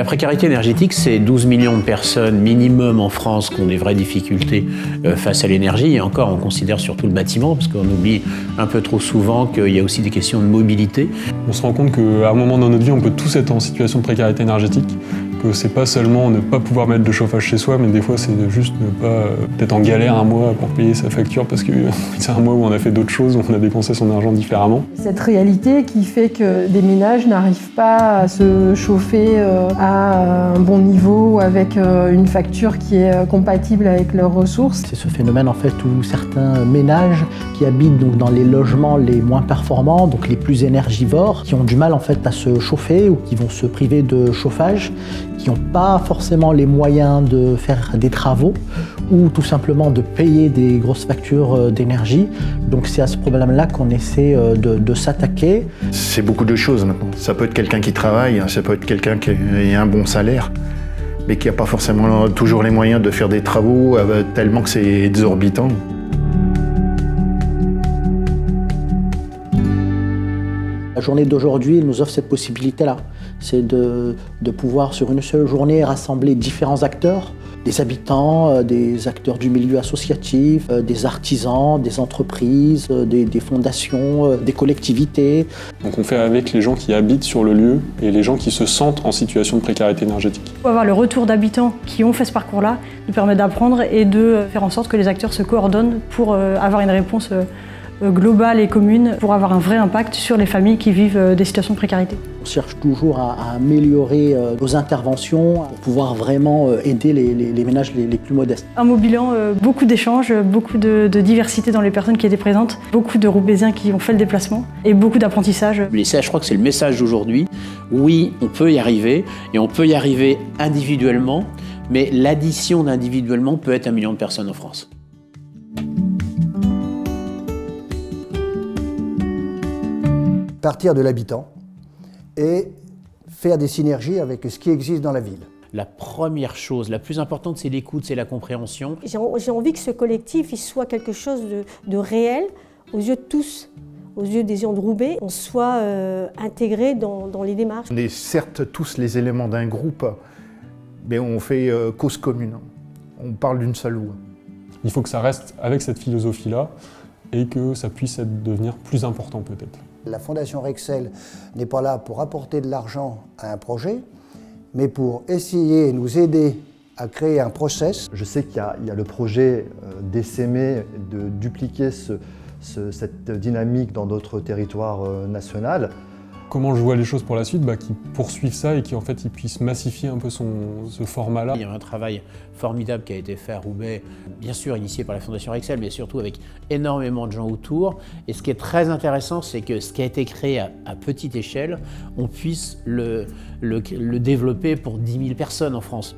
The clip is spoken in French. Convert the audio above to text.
précarité énergétique, c'est 12 millions de personnes minimum en France qui ont des vraies difficultés face à l'énergie. Et encore, on considère surtout le bâtiment, parce qu'on oublie un peu trop souvent qu'il y a aussi des questions de mobilité. On se rend compte qu'à un moment dans notre vie, on peut tous être en situation de précarité énergétique, que c'est pas seulement ne pas pouvoir mettre de chauffage chez soi, mais des fois c'est juste ne pas être en galère un mois pour payer sa facture parce que c'est un mois où on a fait d'autres choses, où on a dépensé son argent différemment. Cette réalité qui fait que des ménages n'arrivent pas à se chauffer à un bon niveau avec une facture qui est compatible avec leurs ressources. C'est ce phénomène en fait où certains ménages qui habitent donc dans les logements les moins performants, donc les plus énergivores, qui ont du mal en fait à se chauffer ou qui vont se priver de chauffage, qui n'ont pas forcément les moyens de faire des travaux ou tout simplement de payer des grosses factures d'énergie. Donc c'est à ce problème-là qu'on essaie de s'attaquer. C'est beaucoup de choses maintenant. Ça peut être quelqu'un qui travaille, ça peut être quelqu'un qui a un bon salaire, mais qui n'a pas forcément toujours les moyens de faire des travaux tellement que c'est exorbitant. La journée d'aujourd'hui nous offre cette possibilité-là. C'est de pouvoir, sur une seule journée, rassembler différents acteurs, des habitants, des acteurs du milieu associatif, des artisans, des entreprises, des fondations, des collectivités. Donc on fait avec les gens qui habitent sur le lieu et les gens qui se sentent en situation de précarité énergétique. Pour avoir le retour d'habitants qui ont fait ce parcours-là, nous permet d'apprendre et de faire en sorte que les acteurs se coordonnent pour avoir une réponse globale et commune pour avoir un vrai impact sur les familles qui vivent des situations de précarité. On cherche toujours à améliorer nos interventions pour pouvoir vraiment aider les ménages les plus modestes. Un mot bilan, beaucoup d'échanges, beaucoup de diversité dans les personnes qui étaient présentes, beaucoup de Roubaisiens qui ont fait le déplacement et beaucoup d'apprentissage. Et ça, je crois que c'est le message d'aujourd'hui. Oui, on peut y arriver et on peut y arriver individuellement, mais l'addition d'individuellement peut être 1 million de personnes en France. Partir de l'habitant et faire des synergies avec ce qui existe dans la ville. La première chose, la plus importante, c'est l'écoute, c'est la compréhension. J'ai envie que ce collectif il soit quelque chose de réel aux yeux de tous, aux yeux des gens de Roubaix, on soit intégrés dans les démarches. On est certes tous les éléments d'un groupe, mais on fait cause commune. On parle d'une seule voix. Il faut que ça reste avec cette philosophie-là et que ça puisse devenir plus important peut-être. La Fondation Rexel n'est pas là pour apporter de l'argent à un projet, mais pour essayer de nous aider à créer un process. Je sais qu'il y a le projet d'essaimer de dupliquer cette dynamique dans d'autres territoires nationaux. Comment je vois les choses pour la suite, qu'ils poursuivent ça et qu'en fait ils puissent massifier un peu ce format-là. Il y a un travail formidable qui a été fait à Roubaix, bien sûr initié par la Fondation Rexel, mais surtout avec énormément de gens autour. Et ce qui est très intéressant, c'est que ce qui a été créé à petite échelle, on puisse le développer pour 10 000 personnes en France.